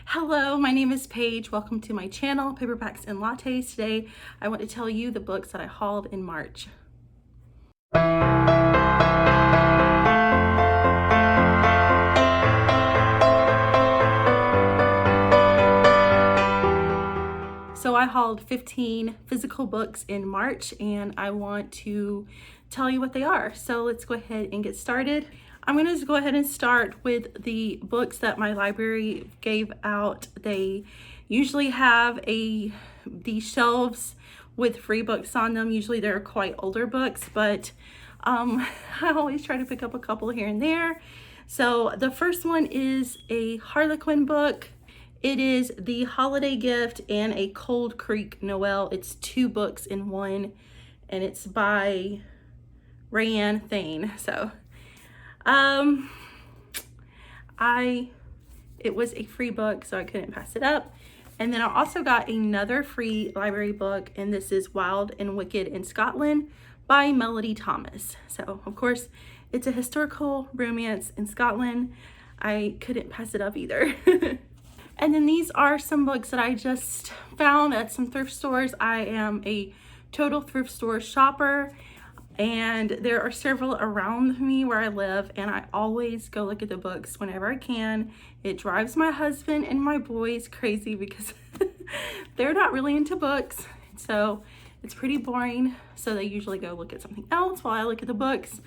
Hello, my name is Paige. Welcome to my channel, Paperbacks and Lattes. Today, I want to tell you the books that I hauled in March. So I hauled 15 physical books in March and I want to tell you what they are. So let's go ahead and get started. I'm going to go ahead and start with the books that my library gave out. They usually have these shelves with free books on them. Usually they're quite older books, but I always try to pick up a couple here and there. So the first one is a Harlequin book. It is The Holiday Gift and a Cold Creek Noel. It's 2 books in one, and it's by RaeAnne Thayne. So it was a free book, so I couldn't pass it up. And then I also got another free library book, and this is Wild and Wicked in Scotland by Melody Thomas. So of course it's a historical romance in Scotland. I couldn't pass it up either. And then these are some books that I just found at some thrift stores. I am a total thrift store shopper, and there are several around me where I live, and I always go look at the books whenever I can. It drives my husband and my boys crazy because they're not really into books, so it's pretty boring. So they usually go look at something else while I look at the books,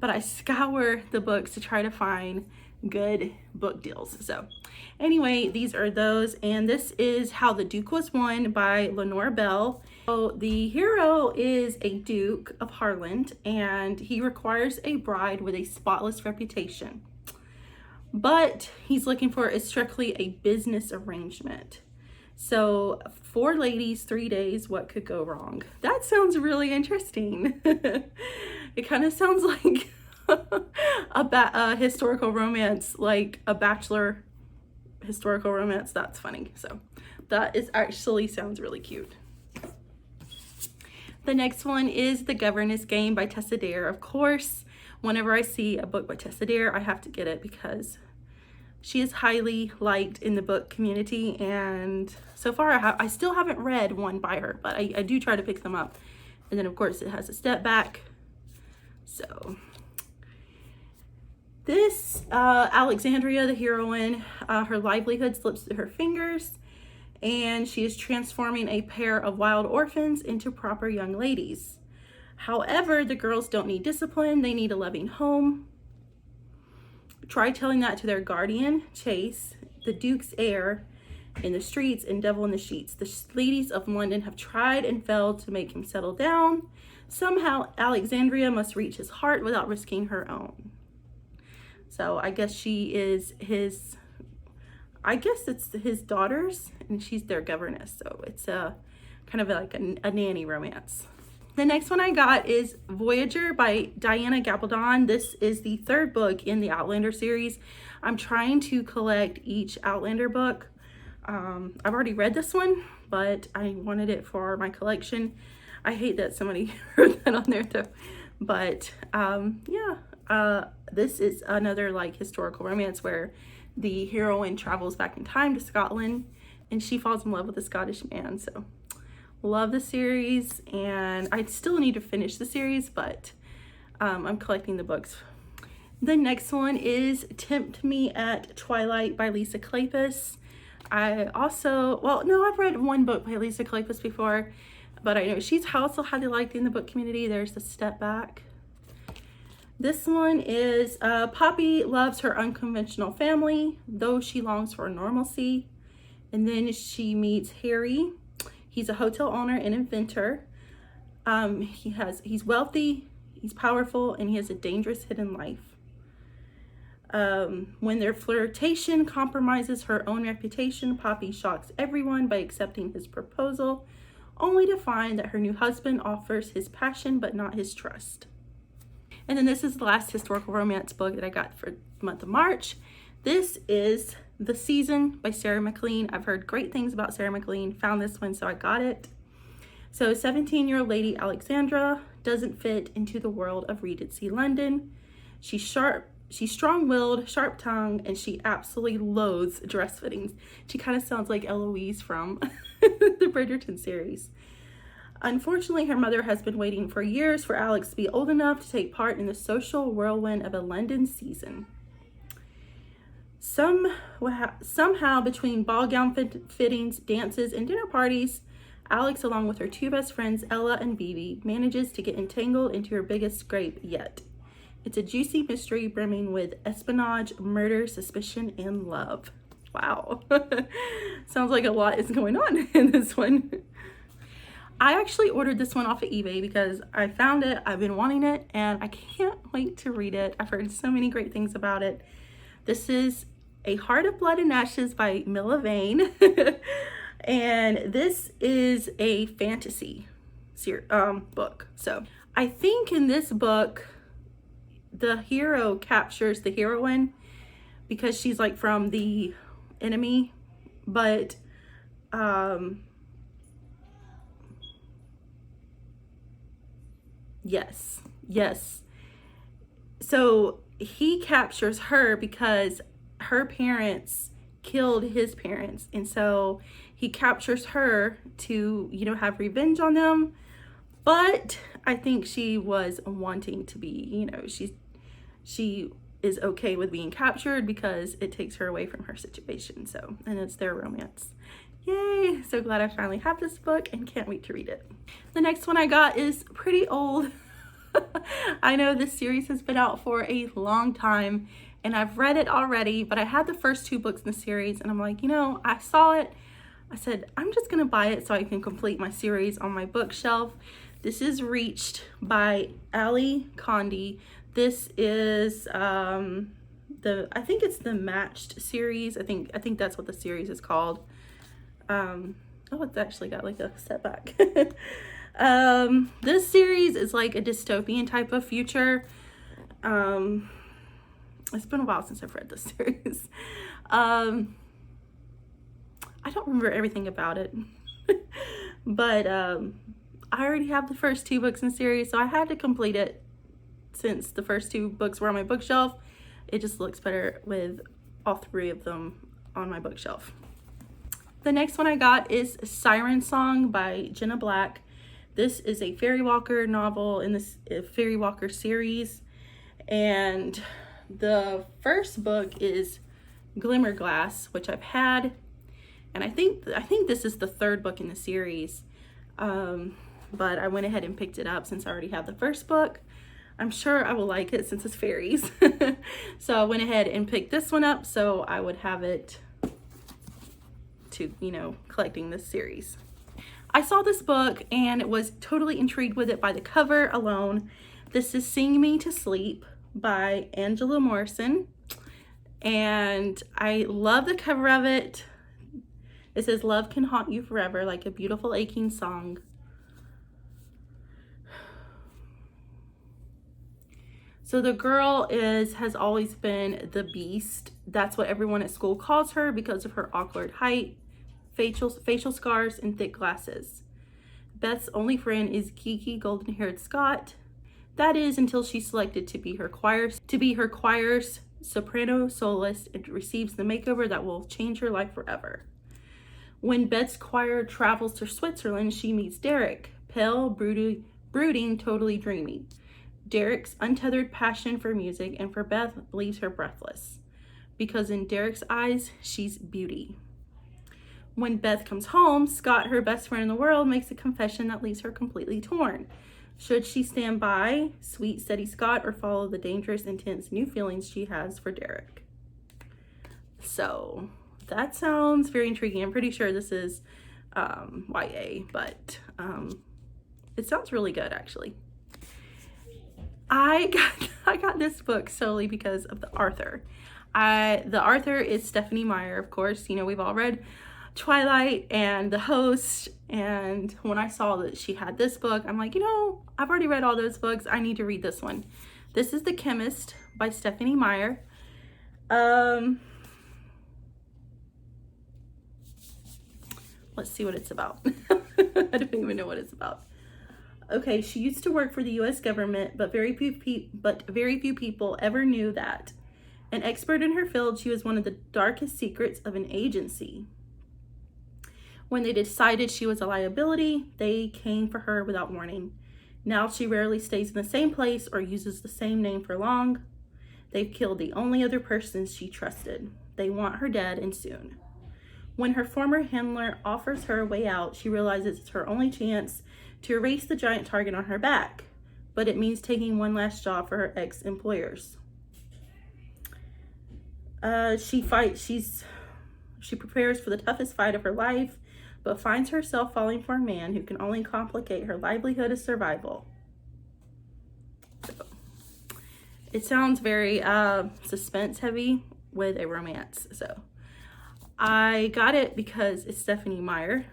but I scour the books to try to find good book deals. So anyway, these are those, and this is How the Duke Was Won by Lenora Bell. So the hero is a Duke of Harland, and he requires a bride with a spotless reputation, but he's looking for is strictly a business arrangement. So 4 ladies, 3 days, what could go wrong? That sounds really interesting. It kind of sounds like a historical romance, like a Bachelor historical romance. That's funny. So that is actually sounds really cute. The next one is The Governess Game by Tessa. Of course, whenever I see a book by Tessa, I have to get it because she is highly liked in the book community, and so far I still haven't read one by her, but I do try to pick them up. And then of course it has a step back. So this Alexandria, the heroine, her livelihood slips through her fingers, and she is transforming a pair of wild orphans into proper young ladies. However, the girls don't need discipline, they need a loving home. Try telling that to their guardian, Chase, the Duke's heir, in the streets and devil in the sheets. The ladies of London have tried and failed to make him settle down. Somehow Alexandria must reach his heart without risking her own. So I guess she is his, I guess it's his daughters, and she's their governess. So it's a kind of like a nanny romance. The next one I got is Voyager by Diana Gabaldon. This is the 3rd book in the Outlander series. I'm trying to collect each Outlander book. I've already read this one, but I wanted it for my collection. I hate that somebody wrote that on there though. But this is another like historical romance where the heroine travels back in time to Scotland and she falls in love with a Scottish man. So love the series, and I still need to finish the series, but I'm collecting the books. The next one is Tempt Me at Twilight by Lisa Klepis. I've read one book by Lisa Klepis before, but I know she's also highly liked in the book community. There's the step back. This one is Poppy loves her unconventional family, though she longs for normalcy. And then she meets Harry. He's a hotel owner and inventor. He's wealthy, he's powerful, and he has a dangerous hidden life. When their flirtation compromises her own reputation, Poppy shocks everyone by accepting his proposal, only to find that her new husband offers his passion but not his trust. And then this is the last historical romance book that I got for the month of March. This is The Season by Sarah Maclean. I've heard great things about Sarah Maclean, found this one, so I got it. So 17-year-old lady Alexandra doesn't fit into the world of Regency London. She's sharp she's strong-willed, sharp-tongued, and she absolutely loathes dress fittings. She kind of sounds like Eloise from the Bridgerton series. Unfortunately, her mother has been waiting for years for Alex to be old enough to take part in the social whirlwind of a London season. Somehow, between ball gown fittings, dances, and dinner parties, Alex, along with her two best friends, Ella and Vivi, manages to get entangled into her biggest scrape yet. It's a juicy mystery brimming with espionage, murder, suspicion, and love. Wow. Sounds like a lot is going on in this one. I actually ordered this one off of eBay because I found it, I've been wanting it, and I can't wait to read it. I've heard so many great things about it. This is A Heart of Blood and Ashes by Millivane. And this is a fantasy book. So I think in this book, the hero captures the heroine because she's like from the enemy, but yes. So he captures her because her parents killed his parents, and so he captures her to, you know, have revenge on them. But I think she was wanting to be, you know, she is okay with being captured because it takes her away from her situation. So, and it's their romance. Yay! So glad I finally have this book and can't wait to read it. The next one I got is pretty old. I know this series has been out for a long time and I've read it already, but I had the first two books in the series and I'm like, you know, I saw it. I said, I'm just gonna buy it so I can complete my series on my bookshelf. This is Reached by Ali Condie. This is I think it's the Matched series. I think that's what the series is called. Oh, it's actually got like a setback. This series is like a dystopian type of future. It's been a while since I've read this series. I don't remember everything about it, but I already have the first two books in the series, so I had to complete it since the first two books were on my bookshelf. It just looks better with all three of them on my bookshelf. The next one I got is Sirensong by Jenna Black. This is a Fairy Walker novel in this Fairy Walker series, and the first book is Glimmerglass, which I've had, and I think this is the third book in the series, but I went ahead and picked it up since I already have the first book. I'm sure I will like it since it's fairies. So I went ahead and picked this one up so I would have it to, you know, collecting this series. I saw this book and was totally intrigued with it by the cover alone. This is Sing Me to Sleep by Angela Morrison, and I love the cover of it. It says, "Love can haunt you forever like a beautiful aching song." So the girl has always been the Beast. That's what everyone at school calls her because of her awkward height, facial scars, and thick glasses. Beth's only friend is geeky golden-haired Scott. That is until she's selected to be her choir's soprano soloist and receives the makeover that will change her life forever. When Beth's choir travels to Switzerland, she meets Derek, pale, brooding, totally dreamy. Derek's untethered passion for music and for Beth leaves her breathless, because in Derek's eyes, she's beauty. When Beth comes home, Scott, her best friend in the world, makes a confession that leaves her completely torn. Should she stand by sweet, steady Scott or follow the dangerous, intense new feelings she has for Derek? So that sounds very intriguing. I'm pretty sure this is YA, but it sounds really good actually. I got this book solely because of the author. The author is Stephenie Meyer, of course. You know, we've all read Twilight and The Host, and when I saw that she had this book, I'm like, you know, I've already read all those books. I need to read this one. This is The Chemist by Stephenie Meyer. Let's see what it's about. I don't even know what it's about. Okay, she used to work for the US government, but very few people ever knew that. An expert in her field, she was one of the darkest secrets of an agency. When they decided she was a liability, they came for her without warning. Now she rarely stays in the same place or uses the same name for long. They've killed the only other person she trusted. They want her dead, and soon. When her former handler offers her a way out, she realizes it's her only chance to erase the giant target on her back, but it means taking one last job for her ex-employers. She prepares for the toughest fight of her life, but finds herself falling for a man who can only complicate her livelihood of survival. So, it sounds very suspense heavy with a romance. So I got it because it's Stephenie Meyer,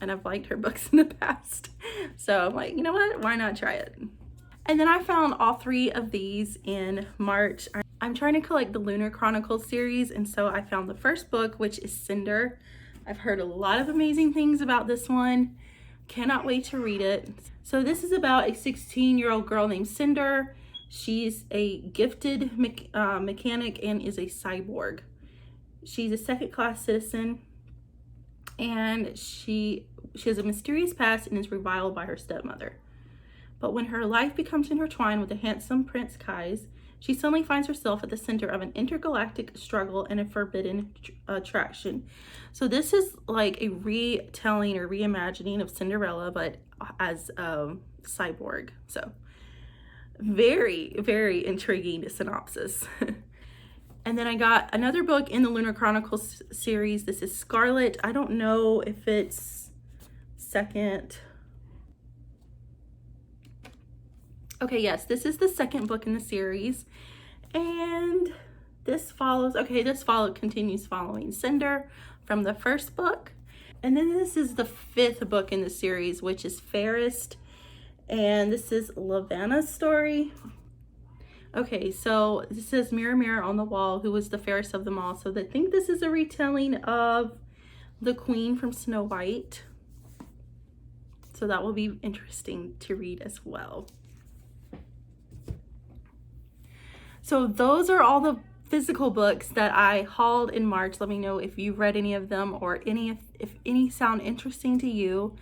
and I've liked her books in the past. So I'm like, you know what? Why not try it? And then I found all 3 of these in March. I'm trying to collect the Lunar Chronicles series, and so I found the first book, which is Cinder. I've heard a lot of amazing things about this one. Cannot wait to read it. So this is about a 16-year-old girl named Cinder. She's a gifted mechanic and is a cyborg. She's a second-class citizen, and she has a mysterious past and is reviled by her stepmother. But when her life becomes intertwined with the handsome Prince Kai's, she suddenly finds herself at the center of an intergalactic struggle and a forbidden attraction. So this is like a retelling or reimagining of Cinderella, but as a cyborg. So very, very intriguing synopsis. And then I got another book in the Lunar Chronicles series. This is Scarlet. I don't know if it's second. Okay, yes, this is the second book in the series. And this continues following Cinder from the first book. And then this is the 5th book in the series, which is Fairest. And this is Lavanna's story. Okay, so this says, mirror, mirror on the wall, who was the fairest of them all. So I think this is a retelling of the Queen from Snow White. So that will be interesting to read as well. So those are all the physical books that I hauled in March. Let me know if you've read any of them or if any sound interesting to you.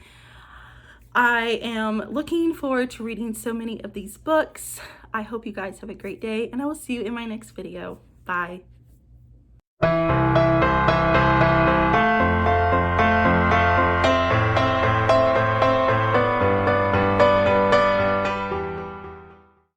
I am looking forward to reading so many of these books. I hope you guys have a great day, and I will see you in my next video. Bye.